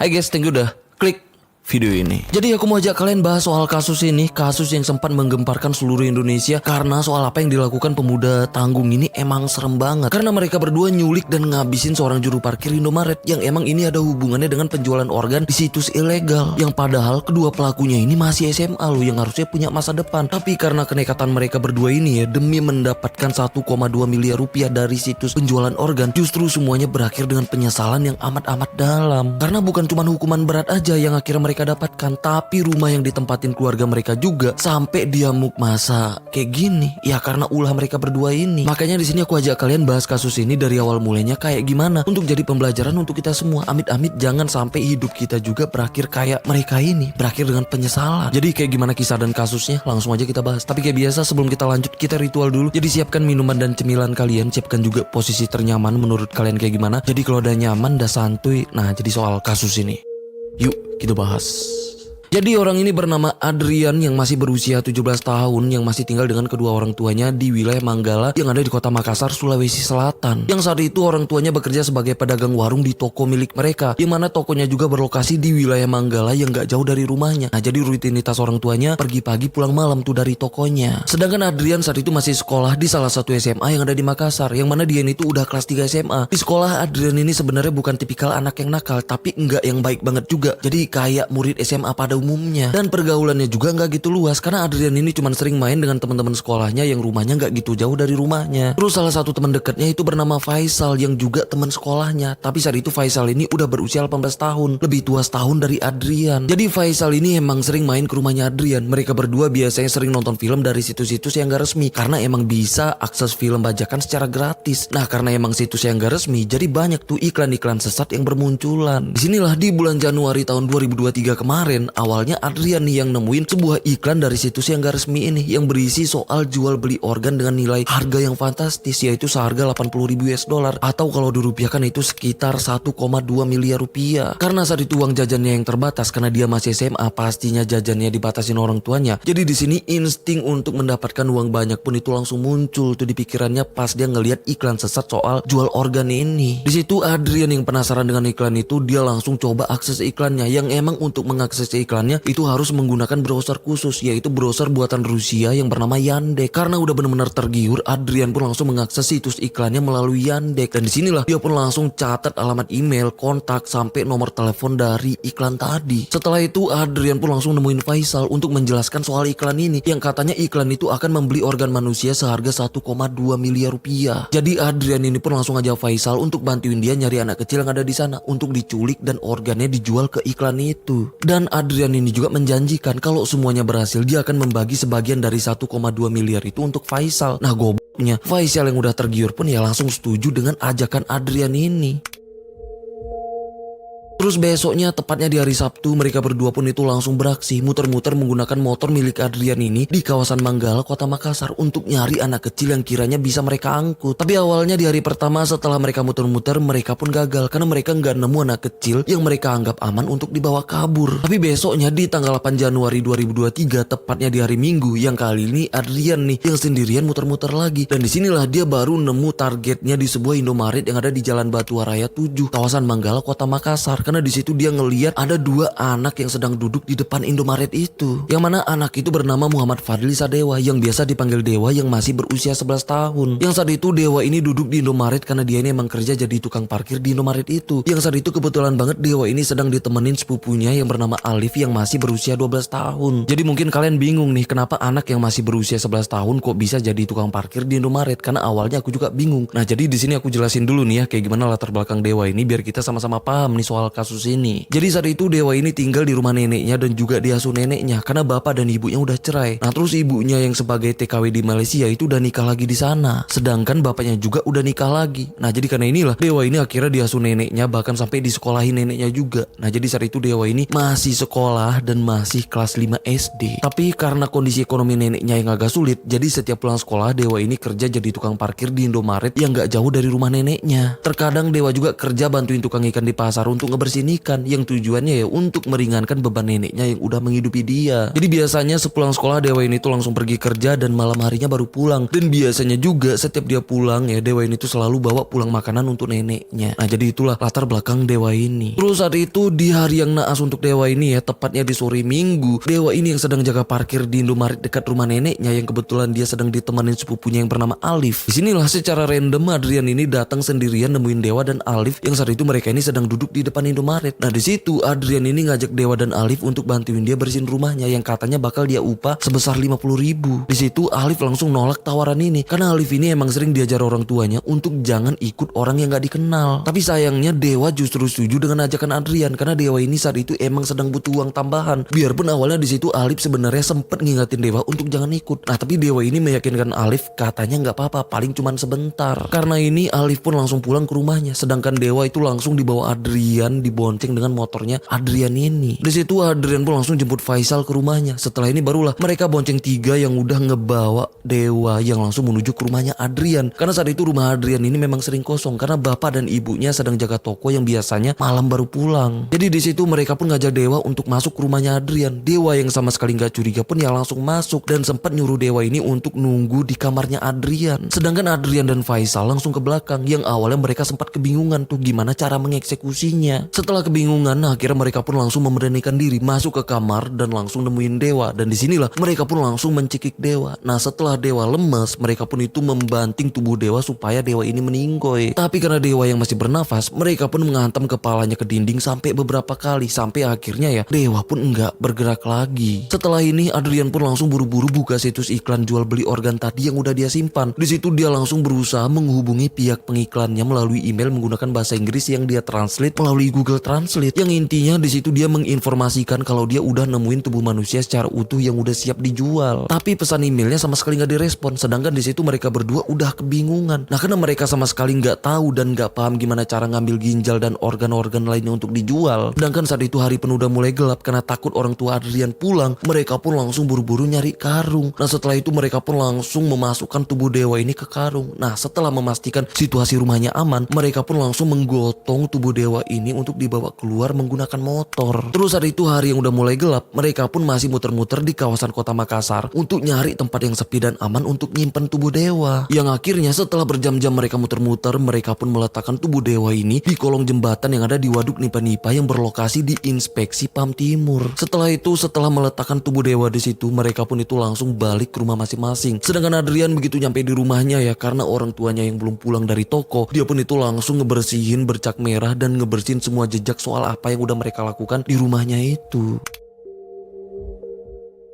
Hai guys, thank you udah klik video ini. Jadi aku mau ajak kalian bahas soal kasus ini, kasus yang sempat menggemparkan seluruh Indonesia karena soal apa yang dilakukan pemuda tanggung ini emang serem banget. Karena mereka berdua nyulik dan ngabisin seorang juru parkir Indomaret yang emang ini ada hubungannya dengan penjualan organ di situs ilegal. Yang padahal kedua pelakunya ini masih SMA loh, yang harusnya punya masa depan. Tapi karena kenekatan mereka berdua ini ya, demi mendapatkan 1,2 miliar rupiah dari situs penjualan organ, justru semuanya berakhir dengan penyesalan yang amat-amat dalam. Karena bukan cuma hukuman berat aja yang akhirnya mereka dapatkan, tapi rumah yang ditempatin keluarga mereka juga sampai diamuk masa kayak gini ya karena ulah mereka berdua ini. Makanya di sini aku ajak kalian bahas kasus ini dari awal mulainya kayak gimana untuk jadi pembelajaran untuk kita semua. Amit-amit jangan sampai hidup kita juga berakhir kayak mereka ini, berakhir dengan penyesalan. Jadi kayak gimana kisah dan kasusnya, langsung aja kita bahas. Tapi kayak biasa sebelum kita lanjut, kita ritual dulu. Jadi siapkan minuman dan cemilan kalian, siapkan juga posisi ternyaman menurut kalian kayak gimana. Jadi kalau udah nyaman, udah santuy, nah jadi soal kasus ini yuk kita bahas. Jadi orang ini bernama Adrian yang masih berusia 17 tahun yang masih tinggal dengan kedua orang tuanya di wilayah Manggala yang ada di kota Makassar, Sulawesi Selatan. Yang saat itu orang tuanya bekerja sebagai pedagang warung di toko milik mereka, yang mana tokonya juga berlokasi di wilayah Manggala yang gak jauh dari rumahnya. Nah jadi rutinitas orang tuanya pergi pagi pulang malam tuh dari tokonya. Sedangkan Adrian saat itu masih sekolah di salah satu SMA yang ada di Makassar, yang mana dia ini tuh udah kelas 3 SMA. Di sekolah Adrian ini sebenarnya bukan tipikal anak yang nakal, tapi enggak yang baik banget juga. Jadi kayak murid SMA pada umumnya, dan pergaulannya juga nggak gitu luas karena Adrian ini cuma sering main dengan teman-teman sekolahnya yang rumahnya nggak gitu jauh dari rumahnya. Terus salah satu teman dekatnya itu bernama Faisal yang juga teman sekolahnya, tapi saat itu Faisal ini udah berusia 18 tahun, lebih tua setahun dari Adrian. Jadi Faisal ini emang sering main ke rumahnya Adrian. Mereka berdua biasanya sering nonton film dari situs-situs yang gak resmi karena emang bisa akses film bajakan secara gratis. Nah karena emang situs yang gak resmi, jadi banyak tuh iklan-iklan sesat yang bermunculan. Disinilah di bulan Januari tahun 2023 kemarin, awalnya Adrian nih yang nemuin sebuah iklan dari situs yang gak resmi ini yang berisi soal jual beli organ dengan nilai harga yang fantastis, yaitu seharga 80.000 US dollar atau kalau dirupiahkan itu sekitar 1,2 miliar rupiah. Karena saat itu uang jajannya yang terbatas karena dia masih SMA, pastinya jajannya dibatasin orang tuanya. Jadi di sini insting untuk mendapatkan uang banyak pun itu langsung muncul tuh di pikirannya pas dia ngelihat iklan sesat soal jual organ ini. Di situ Adrian yang penasaran dengan iklan itu, dia langsung coba akses iklannya, yang emang untuk mengakses iklannya itu harus menggunakan browser khusus, yaitu browser buatan Rusia yang bernama Yandex. Karena udah benar-benar tergiur, Adrian pun langsung mengakses situs iklannya melalui Yandex, dan disinilah dia pun langsung catat alamat email, kontak, sampai nomor telepon dari iklan tadi. Setelah itu Adrian pun langsung nemuin Faisal untuk menjelaskan soal iklan ini, yang katanya iklan itu akan membeli organ manusia seharga 1,2 miliar rupiah. Jadi Adrian ini pun langsung aja Faisal untuk bantuin dia nyari anak kecil yang ada di sana untuk diculik dan organnya dijual ke iklan itu. Dan Adrian ini juga menjanjikan kalau semuanya berhasil dia akan membagi sebagian dari 1,2 miliar itu untuk Faisal. Nah gobloknya Faisal yang udah tergiur pun ya langsung setuju dengan ajakan Adrian ini. Terus besoknya, tepatnya di hari Sabtu, mereka berdua pun itu langsung beraksi muter-muter menggunakan motor milik Adrian ini di kawasan Manggala, kota Makassar untuk nyari anak kecil yang kiranya bisa mereka angkut. Tapi awalnya di hari pertama setelah mereka muter-muter, mereka pun gagal karena mereka nggak nemu anak kecil yang mereka anggap aman untuk dibawa kabur. Tapi besoknya di tanggal 8 Januari 2023, tepatnya di hari Minggu, yang kali ini Adrian nih yang sendirian muter-muter lagi. Dan disinilah dia baru nemu targetnya di sebuah Indomaret yang ada di Jalan Batuaraya 7, kawasan Manggala, kota Makassar. Karena di situ dia ngeliat ada dua anak yang sedang duduk di depan Indomaret itu. Yang mana anak itu bernama Muhammad Fadli Sadewa yang biasa dipanggil Dewa, yang masih berusia 11 tahun. Yang saat itu Dewa ini duduk di Indomaret karena dia ini emang kerja jadi tukang parkir di Indomaret itu. Yang saat itu kebetulan banget Dewa ini sedang ditemenin sepupunya yang bernama Alif yang masih berusia 12 tahun. Jadi mungkin kalian bingung nih kenapa anak yang masih berusia 11 tahun kok bisa jadi tukang parkir di Indomaret, karena awalnya aku juga bingung. Nah jadi di sini aku jelasin dulu nih ya kayak gimana latar belakang Dewa ini biar kita sama-sama paham nih soal kasus ini. Jadi saat itu Dewa ini tinggal di rumah neneknya dan juga diasuh neneknya karena bapak dan ibunya udah cerai. Nah terus ibunya yang sebagai TKW di Malaysia itu udah nikah lagi di sana, sedangkan bapaknya juga udah nikah lagi. Nah jadi karena inilah Dewa ini akhirnya diasuh neneknya, bahkan sampai disekolahin neneknya juga. Nah jadi saat itu Dewa ini masih sekolah dan masih kelas 5 SD. Tapi karena kondisi ekonomi neneknya yang agak sulit, jadi setiap pulang sekolah Dewa ini kerja jadi tukang parkir di Indomaret yang gak jauh dari rumah neneknya. Terkadang Dewa juga kerja bantuin tukang ikan di pasar untuk ngebersihin bersihin ikan yang tujuannya ya untuk meringankan beban neneknya yang udah menghidupi dia. Jadi biasanya sepulang sekolah Dewa ini tuh langsung pergi kerja dan malam harinya baru pulang. Dan biasanya juga setiap dia pulang ya Dewa ini tuh selalu bawa pulang makanan untuk neneknya. Nah jadi itulah latar belakang Dewa ini. Terus saat itu di hari yang naas untuk Dewa ini ya, tepatnya di sore minggu, Dewa ini yang sedang jaga parkir di Indomaret dekat rumah neneknya yang kebetulan dia sedang ditemenin sepupunya yang bernama Alif. Disinilah secara random Adrian ini datang sendirian nemuin Dewa dan Alif yang saat itu mereka ini sedang duduk di depan Indomaret. Nah di situ Adrian ini ngajak Dewa dan Alif untuk bantuin dia bersihin rumahnya yang katanya bakal dia upah sebesar 50.000. Di situ Alif langsung nolak tawaran ini karena Alif ini emang sering diajar orang tuanya untuk jangan ikut orang yang gak dikenal. Tapi sayangnya Dewa justru setuju dengan ajakan Adrian karena Dewa ini saat itu emang sedang butuh uang tambahan. Biarpun awalnya di situ Alif sebenarnya sempet ngingetin Dewa untuk jangan ikut. Nah tapi Dewa ini meyakinkan Alif katanya nggak apa-apa, paling cuman sebentar. Karena ini Alif pun langsung pulang ke rumahnya, sedangkan Dewa itu langsung dibawa Adrian dibonceng dengan motornya Adrian ini. Di situ Adrian pun langsung jemput Faisal ke rumahnya. Setelah ini barulah mereka bonceng 3 yang udah ngebawa Dewa yang langsung menuju ke rumahnya Adrian. Karena saat itu rumah Adrian ini memang sering kosong karena bapak dan ibunya sedang jaga toko yang biasanya malam baru pulang. Jadi di situ mereka pun ngajak Dewa untuk masuk ke rumahnya Adrian. Dewa yang sama sekali nggak curiga pun ya langsung masuk dan sempat nyuruh Dewa ini untuk nunggu di kamarnya Adrian. Sedangkan Adrian dan Faisal langsung ke belakang yang awalnya mereka sempat kebingungan tuh gimana cara mengeksekusinya. Setelah kebingungan akhirnya mereka pun langsung memberanikan diri masuk ke kamar dan langsung nemuin Dewa. Dan disinilah mereka pun langsung mencekik Dewa. Nah setelah Dewa lemes mereka pun itu membanting tubuh Dewa supaya Dewa ini meninggoy. Tapi karena Dewa yang masih bernafas mereka pun menghantam kepalanya ke dinding sampai beberapa kali sampai akhirnya ya Dewa pun enggak bergerak lagi. Setelah ini Adrian pun langsung buru-buru buka situs iklan jual beli organ tadi yang udah dia simpan. Di situ dia langsung berusaha menghubungi pihak pengiklannya melalui email menggunakan bahasa Inggris yang dia translate melalui Google Translate. Yang intinya di situ dia menginformasikan kalau dia udah nemuin tubuh manusia secara utuh yang udah siap dijual. Tapi pesan emailnya sama sekali nggak direspon. Sedangkan di situ mereka berdua udah kebingungan. Nah karena mereka sama sekali nggak tahu dan nggak paham gimana cara ngambil ginjal dan organ-organ lainnya untuk dijual. Sedangkan saat itu hari pun udah mulai gelap karena takut orang tua Adrian pulang. Mereka pun langsung buru-buru nyari karung. Nah setelah itu mereka pun langsung memasukkan tubuh Dewa ini ke karung. Nah setelah memastikan situasi rumahnya aman, mereka pun langsung menggotong tubuh Dewa ini untuk dibawa keluar menggunakan motor. Terus saat itu hari yang udah mulai gelap, mereka pun masih muter-muter di kawasan kota Makassar untuk nyari tempat yang sepi dan aman untuk nyimpen tubuh Dewa. Yang akhirnya setelah berjam-jam mereka muter-muter, mereka pun meletakkan tubuh Dewa ini di kolong jembatan yang ada di Waduk Nipa-Nipa yang berlokasi di Inspeksi PAM Timur. Setelah itu, setelah meletakkan tubuh Dewa di situ, mereka pun itu langsung balik ke rumah masing-masing. Sedangkan Adrian begitu nyampe di rumahnya ya, karena orang tuanya yang belum pulang dari toko, dia pun itu langsung ngebersihin bercak merah dan ngebersihin semua jejak soal apa yang udah mereka lakukan di rumahnya itu.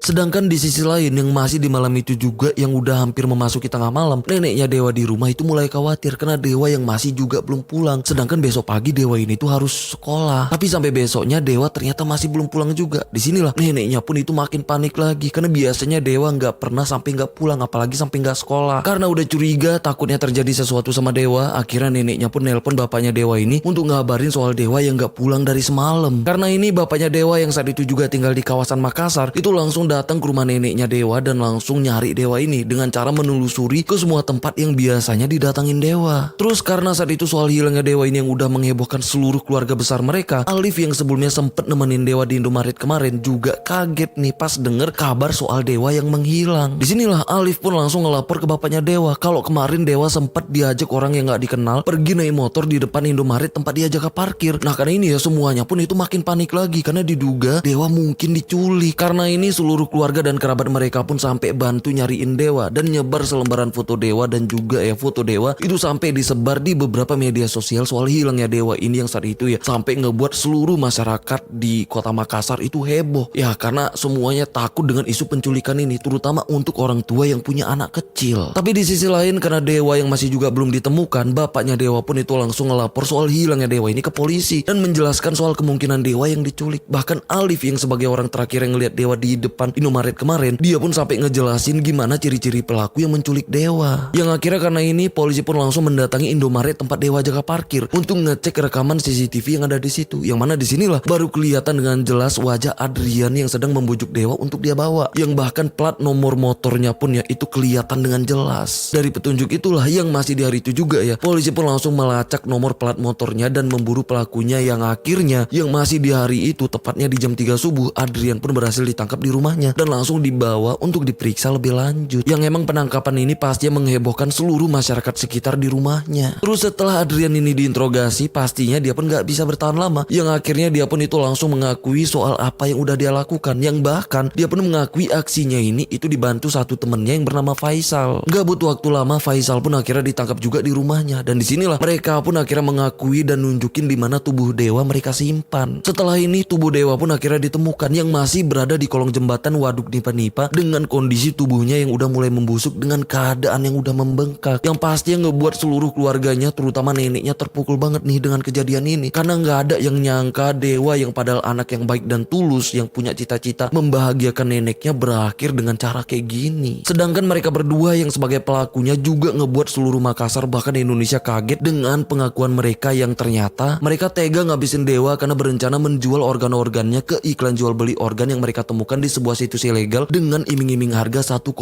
Sedangkan di sisi lain yang masih di malam itu juga yang udah hampir memasuki tengah malam, neneknya Dewa di rumah itu mulai khawatir karena Dewa yang masih juga belum pulang. Sedangkan besok pagi Dewa ini tuh harus sekolah. Tapi sampai besoknya Dewa ternyata masih belum pulang juga. Disinilah neneknya pun itu makin panik lagi karena biasanya Dewa nggak pernah sampai nggak pulang, apalagi sampai nggak sekolah. Karena udah curiga takutnya terjadi sesuatu sama Dewa, akhirnya neneknya pun nelpon bapaknya Dewa ini untuk ngabarin soal Dewa yang nggak pulang dari semalam. Karena ini bapaknya Dewa yang saat itu juga tinggal di kawasan Makassar itu langsung datang ke rumah neneknya Dewa dan langsung nyari Dewa ini dengan cara menelusuri ke semua tempat yang biasanya didatangin Dewa. Terus karena saat itu soal hilangnya Dewa ini yang udah menghebohkan seluruh keluarga besar mereka, Alif yang sebelumnya sempet nemenin Dewa di Indomaret kemarin juga kaget nih pas denger kabar soal Dewa yang menghilang. Disinilah Alif pun langsung ngelapor ke bapaknya Dewa kalau kemarin Dewa sempet diajak orang yang gak dikenal pergi naik motor di depan Indomaret tempat dia jaga parkir. Nah karena ini ya semuanya pun itu makin panik lagi karena diduga Dewa mungkin diculik. Karena ini seluruh keluarga dan kerabat mereka pun sampai bantu nyariin Dewa dan nyebar selembaran foto Dewa dan juga ya foto Dewa itu sampai disebar di beberapa media sosial soal hilangnya Dewa ini yang saat itu ya sampai ngebuat seluruh masyarakat di kota Makassar itu heboh ya karena semuanya takut dengan isu penculikan ini terutama untuk orang tua yang punya anak kecil. Tapi di sisi lain karena Dewa yang masih juga belum ditemukan, bapaknya Dewa pun itu langsung ngelapor soal hilangnya Dewa ini ke polisi dan menjelaskan soal kemungkinan Dewa yang diculik. Bahkan Alif yang sebagai orang terakhir yang ngeliat Dewa di depan rekaman Indomaret kemarin, dia pun sampai ngejelasin gimana ciri-ciri pelaku yang menculik Dewa. Yang akhirnya karena ini polisi pun langsung mendatangi Indomaret tempat Dewa jaga parkir untuk ngecek rekaman CCTV yang ada di situ. Yang mana disinilah baru kelihatan dengan jelas wajah Adrian yang sedang membujuk Dewa untuk dia bawa. Yang bahkan plat nomor motornya pun ya itu kelihatan dengan jelas. Dari petunjuk itulah yang masih di hari itu juga ya, polisi pun langsung melacak nomor plat motornya dan memburu pelakunya, yang akhirnya yang masih di hari itu tepatnya di jam 3 subuh Adrian pun berhasil ditangkap di rumahnya dan langsung dibawa untuk diperiksa lebih lanjut. Yang emang penangkapan ini pastinya menghebohkan seluruh masyarakat sekitar di rumahnya. Terus setelah Adrian ini diinterogasi, pastinya dia pun gak bisa bertahan lama, yang akhirnya dia pun itu langsung mengakui soal apa yang udah dia lakukan. Yang bahkan dia pun mengakui aksinya ini itu dibantu satu temennya yang bernama Faisal. Gak butuh waktu lama, Faisal pun akhirnya ditangkap juga di rumahnya, dan disinilah mereka pun akhirnya mengakui dan nunjukin di mana tubuh Dewa mereka simpan. Setelah ini tubuh Dewa pun akhirnya ditemukan yang masih berada di kolong jembatan Waduk Nipa-Nipa dengan kondisi tubuhnya yang udah mulai membusuk dengan keadaan yang udah membengkak, yang pastinya ngebuat seluruh keluarganya terutama neneknya terpukul banget nih dengan kejadian ini, karena nggak ada yang nyangka Dewa yang padahal anak yang baik dan tulus yang punya cita-cita membahagiakan neneknya berakhir dengan cara kayak gini. Sedangkan mereka berdua yang sebagai pelakunya juga ngebuat seluruh Makassar bahkan Indonesia kaget dengan pengakuan mereka yang ternyata mereka tega ngabisin Dewa karena berencana menjual organ-organnya ke iklan jual beli organ yang mereka temukan di sebuah situs ilegal dengan iming-iming harga 1,2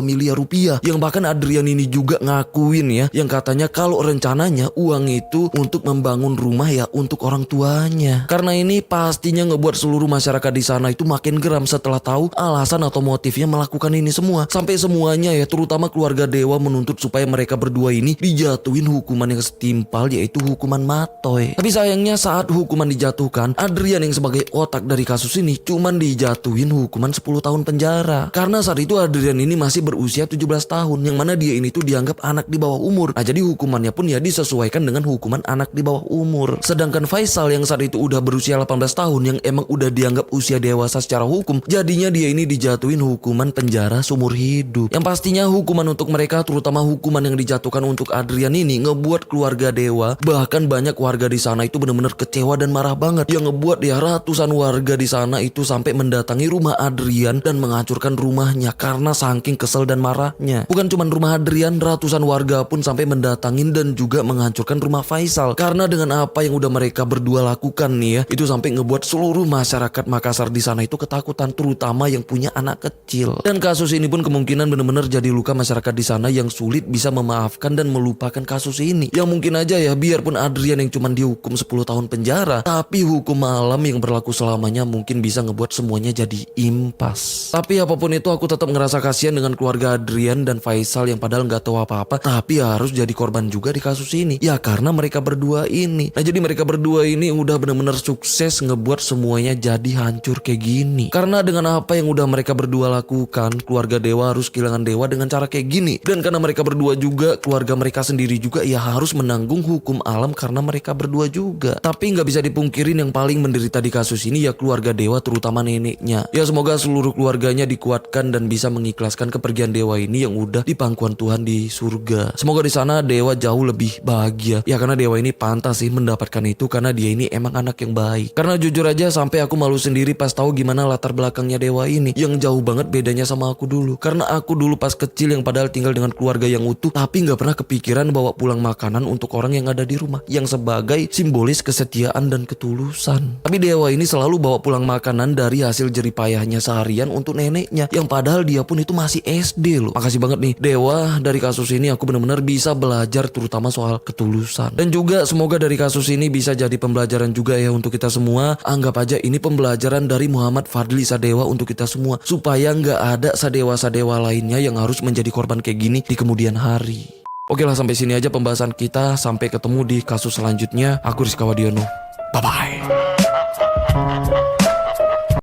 miliar rupiah. Yang bahkan Adrian ini juga ngakuin ya, yang katanya kalau rencananya uang itu untuk membangun rumah ya untuk orang tuanya. Karena ini pastinya ngebuat seluruh masyarakat di sana itu makin geram setelah tahu alasan atau motifnya melakukan ini semua. Sampai semuanya ya, terutama keluarga Dewa menuntut supaya mereka berdua ini dijatuhin hukuman yang setimpal, yaitu hukuman matoy. Tapi sayangnya saat hukuman dijatuhkan, Adrian yang sebagai otak dari kasus ini cuman dijatuhin hukuman 10 tahun penjara. Karena saat itu Adrian ini masih berusia 17 tahun, yang mana dia ini tuh dianggap anak di bawah umur. Nah, jadi hukumannya pun ya disesuaikan dengan hukuman anak di bawah umur. Sedangkan Faisal yang saat itu udah berusia 18 tahun, yang emang udah dianggap usia dewasa secara hukum, jadinya dia ini dijatuhin hukuman penjara seumur hidup. Yang pastinya hukuman untuk mereka, terutama hukuman yang dijatuhkan untuk Adrian ini, ngebuat keluarga Dewa bahkan banyak warga di sana itu benar-benar kecewa dan marah banget. Yang ngebuat ya ratusan warga di sana itu sampai mendatangi rumah Adrian dan menghancurkan rumahnya karena saking kesel dan marahnya. Bukan cuma rumah Adrian, ratusan warga pun sampai mendatangin dan juga menghancurkan rumah Faisal. Karena dengan apa yang udah mereka berdua lakukan nih ya, itu sampai ngebuat seluruh masyarakat Makassar di sana itu ketakutan, terutama yang punya anak kecil. Dan kasus ini pun kemungkinan benar-benar jadi luka masyarakat di sana yang sulit bisa memaafkan dan melupakan kasus ini. Yang mungkin aja ya, biarpun Adrian yang cuma dihukum 10 tahun penjara, tapi hukum malam yang berlaku selamanya mungkin bisa ngebuat semuanya jadi impas. Tapi apapun itu, aku tetap ngerasa kasihan dengan keluarga Adrian dan Faisal yang padahal nggak tahu apa-apa, tapi harus jadi korban juga di kasus ini. Ya karena mereka berdua ini. Nah, jadi mereka berdua ini udah benar-benar sukses ngebuat semuanya jadi hancur kayak gini. Karena dengan apa yang udah mereka berdua lakukan, keluarga Dewa harus kehilangan Dewa dengan cara kayak gini. Dan karena mereka berdua juga, keluarga mereka sendiri juga ya harus menanggung hukum alam karena mereka berdua juga. Tapi nggak bisa dipungkirin yang paling menderita di kasus ini ya keluarga Dewa, terutama neneknya. Ya semoga seluruh keluarganya dikuatkan dan bisa mengikhlaskan kepergian Dewa ini yang udah di pangkuan Tuhan di surga. Semoga di sana Dewa jauh lebih bahagia. Ya karena Dewa ini pantas sih mendapatkan itu karena dia ini emang anak yang baik. Karena jujur aja sampai aku malu sendiri pas tahu gimana latar belakangnya Dewa ini, yang jauh banget bedanya sama aku dulu. Karena aku dulu pas kecil yang padahal tinggal dengan keluarga yang utuh, tapi nggak pernah kepikiran bawa pulang makanan untuk orang yang ada di rumah, yang sebagai simbolis kesetiaan dan ketulusan. Tapi Dewa ini selalu bawa pulang makanan dari hasil jeripayahnya seharian untuk neneknya, yang padahal dia pun itu masih SD loh. Makasih banget nih Dewa, dari kasus ini aku benar-benar bisa belajar terutama soal ketulusan. Dan juga semoga dari kasus ini bisa jadi pembelajaran juga ya untuk kita semua. Anggap aja ini pembelajaran dari Muhammad Fadli Sadewa untuk kita semua, supaya nggak ada sadewa-sadewa lainnya yang harus menjadi korban kayak gini di kemudian hari. Oke lah, sampai sini aja pembahasan kita. Sampai ketemu di kasus selanjutnya. Aku Rizka Wadiono. Bye-bye.